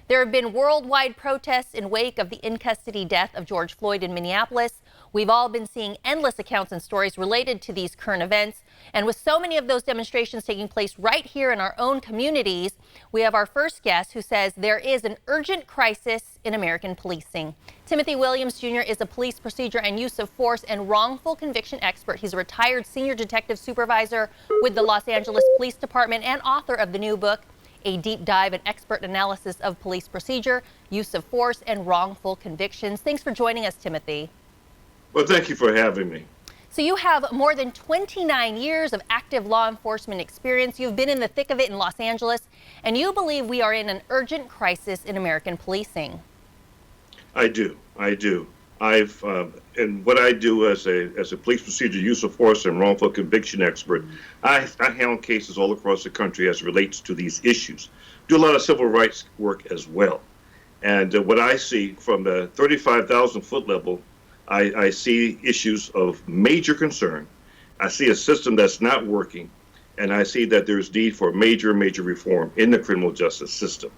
There have been worldwide protests in wake of the in-custody death of George Floyd in Minneapolis. We've all been seeing endless accounts and stories related to these current events. And with so many of those demonstrations taking place right here in our own communities, we have our first guest who says there is an urgent crisis in American policing. Timothy Williams Jr. is a police procedure and use of force and wrongful conviction expert. He's a retired senior detective supervisor with the Los Angeles Police Department and author of the new book, A Deep Dive and Expert Analysis of Police Procedure, Use of Force, and Wrongful Convictions. Thanks for joining us, Timothy. Well, thank you for having me. So you have more than 29 years of active law enforcement experience. You've been in the thick of it in Los Angeles, and you believe we are in an urgent crisis in American policing. I do. And what I do as a police procedure, use of force, and wrongful conviction expert, I handle cases all across the country as it relates to these issues. Do a lot of civil rights work as well. And what I see from the 35,000-foot level, I see issues of major concern. I see a system that's not working, and I see that there's need for major reform in the criminal justice system.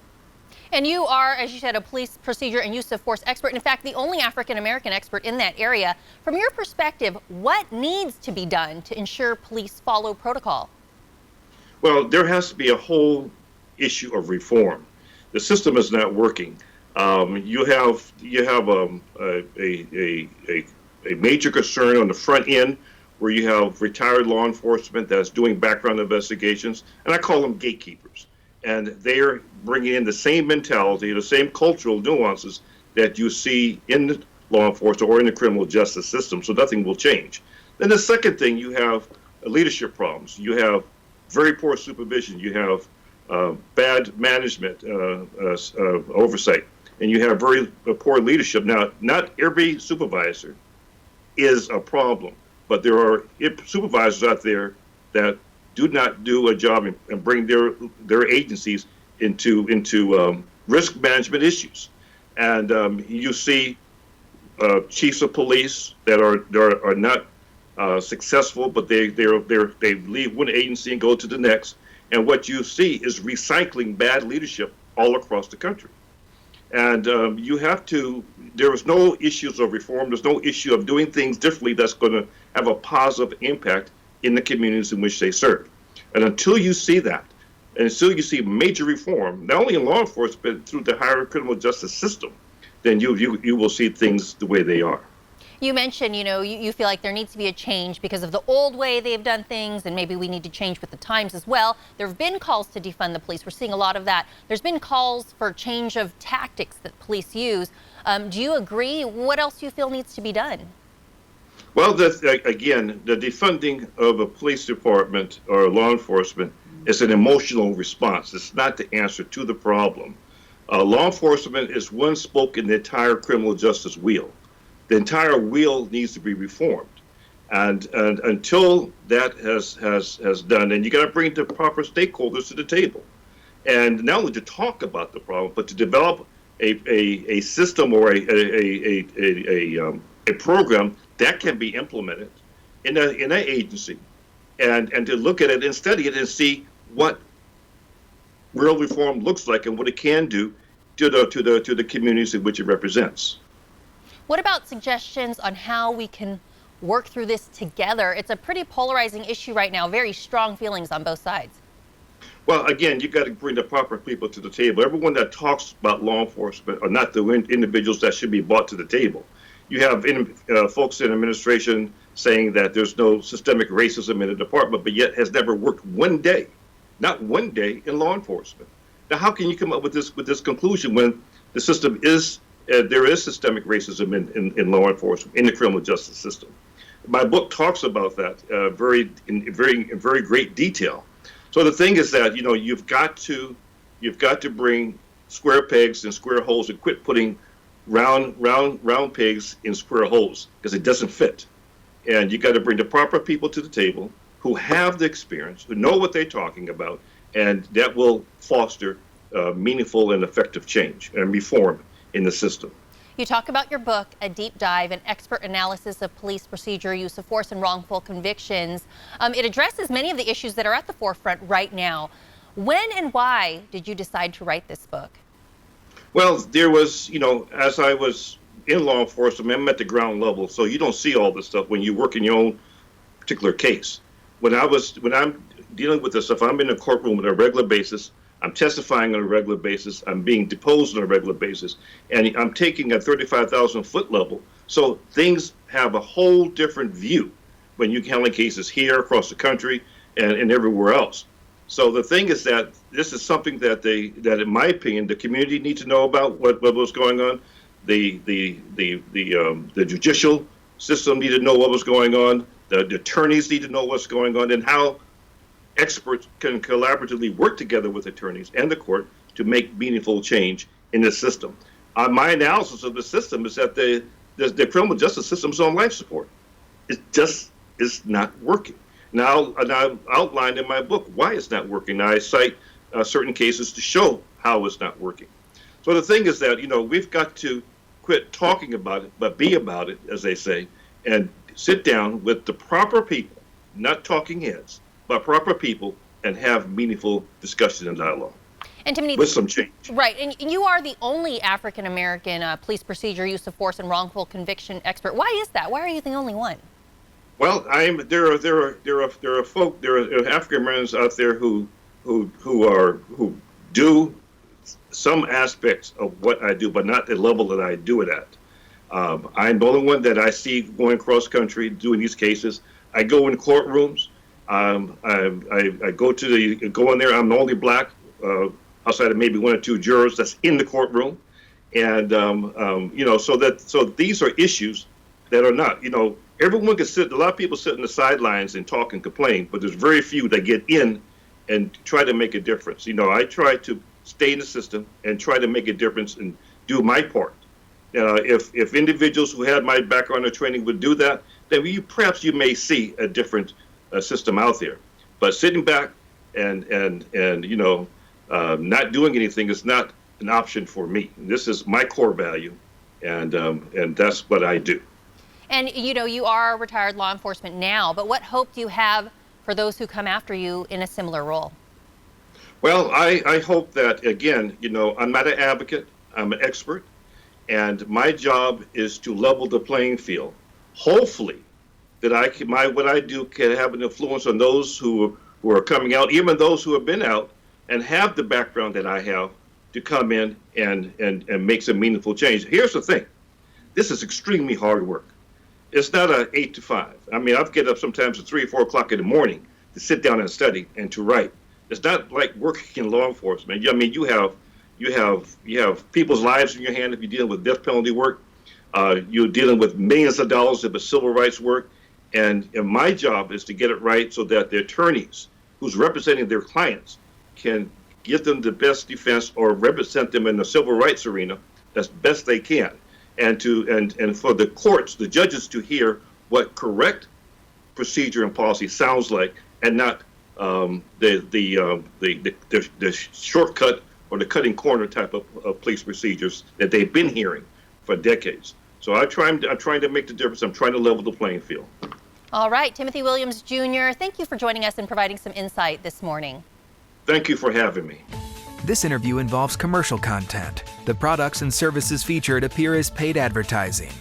And you are, as you said, a police procedure and use of force expert. In fact, the only African-American expert in that area. From your perspective, what needs to be done to ensure police follow protocol? Well, there has to be a whole issue of reform. The system is not working. You have a major concern on the front end where you have retired law enforcement that's doing background investigations, and I call them gatekeepers. And they're bringing in the same mentality, the same cultural nuances that you see in the law enforcement or in the criminal justice system, so nothing will change. Then the second thing, you have leadership problems. You have very poor supervision. You have bad management oversight, and you have very poor leadership. Now, not every supervisor is a problem, but there are supervisors out there that do not do a job and bring their agencies into risk management issues. And you see chiefs of police that are not successful, but they leave one agency and go to the next. And what you see is recycling bad leadership all across the country. And there is no issues of reform. There's no issue of doing things differently that's going to have a positive impact in the communities in which they serve. And until you see that, and until you see major reform, not only in law enforcement, but through the higher criminal justice system, then you will see things the way they are. You mentioned, you feel like there needs to be a change because of the old way they've done things, and maybe we need to change with the times as well. There have been calls to defund the police. We're seeing a lot of that. There's been calls for change of tactics that police use. Do you agree? What else do you feel needs to be done? Well, again, the defunding of a police department or law enforcement is an emotional response. It's not the answer to the problem. Law enforcement is one spoke in the entire criminal justice wheel. The entire wheel needs to be reformed. And until that has done, and you got to bring the proper stakeholders to the table. And not only to talk about the problem, but to develop a system or a program that can be implemented in an agency, and to look at it and study it and see what real reform looks like and what it can do to the communities in which it represents. What about suggestions on how we can work through this together? It's a pretty polarizing issue right now, very strong feelings on both sides. Well, again, you got to bring the proper people to the table. Everyone that talks about law enforcement are not the individuals that should be brought to the table. You have folks in administration saying that there's no systemic racism in the department, but yet has never worked one day, not one day, in law enforcement. Now, how can you come up with this conclusion when the system is there is systemic racism in law enforcement, in the criminal justice system? My book talks about that in very great detail. So the thing is that you've got to bring square pegs in square holes and quit putting round pegs in square holes, because it doesn't fit. And you got to bring the proper people to the table who have the experience, who know what they're talking about, and that will foster meaningful and effective change and reform in the system. You talk about your book, A Deep Dive, an expert analysis of police procedure, use of force, and wrongful convictions. It addresses many of the issues that are at the forefront right now. When and why did you decide to write this book? Well, there was, as I was in law enforcement, I'm at the ground level, so you don't see all this stuff when you work in your own particular case. When I'm dealing with this stuff, I'm in a courtroom on a regular basis. I'm testifying on a regular basis. I'm being deposed on a regular basis, and I'm taking a 35,000-foot level. So things have a whole different view when you're handling cases here, across the country, and everywhere else. So the thing is that this is something that in my opinion, the community needs to know about what was going on. The judicial system need to know what was going on. The attorneys need to know what's going on and how experts can collaboratively work together with attorneys and the court to make meaningful change in the system. My analysis of the system is that the criminal justice system is on life support. It just is not working. Now, and I've outlined in my book why it's not working. Now, I cite certain cases to show how it's not working. So the thing is that, we've got to quit talking about it, but be about it, as they say, and sit down with the proper people, not talking heads, but proper people, and have meaningful discussion and dialogue. And Timothy, with some change. Right, and you are the only African-American police procedure, use of force, and wrongful conviction expert. Why is that? Why are you the only one? Well, there are African Americans out there who do some aspects of what I do, but not the level that I do it at. I'm the only one that I see going cross country doing these cases. I go in courtrooms. I go in there. I'm the only black outside of maybe one or two jurors that's in the courtroom, and so these are issues that are not. Everyone can sit. A lot of people sit on the sidelines and talk and complain, but there's very few that get in and try to make a difference. I try to stay in the system and try to make a difference and do my part. If individuals who had my background or training would do that, then perhaps you may see a different system out there. But sitting back and not doing anything is not an option for me. This is my core value, and that's what I do. And you are retired law enforcement now, but what hope do you have for those who come after you in a similar role? Well, I hope that, again, I'm not an advocate, I'm an expert, and my job is to level the playing field. Hopefully, that what I do can have an influence on those who are coming out, even those who have been out and have the background that I have, to come in and make some meaningful change. Here's the thing. This is extremely hard work. It's not an 8 to 5. I mean, I've get up sometimes at 3 or 4 o'clock in the morning to sit down and study and to write. It's not like working in law enforcement. I mean, you have people's lives in your hand if you're dealing with death penalty work. You're dealing with millions of dollars if it's civil rights work. And my job is to get it right so that the attorneys who's representing their clients can give them the best defense or represent them in the civil rights arena as best they can. And for the courts, the judges, to hear what correct procedure and policy sounds like, and not the shortcut or the cutting corner type of police procedures that they've been hearing for decades. So I'm trying to make the difference. I'm trying to level the playing field. All right, Timothy Williams, Jr., thank you for joining us and providing some insight this morning. Thank you for having me. This interview involves commercial content. The products and services featured appear as paid advertising.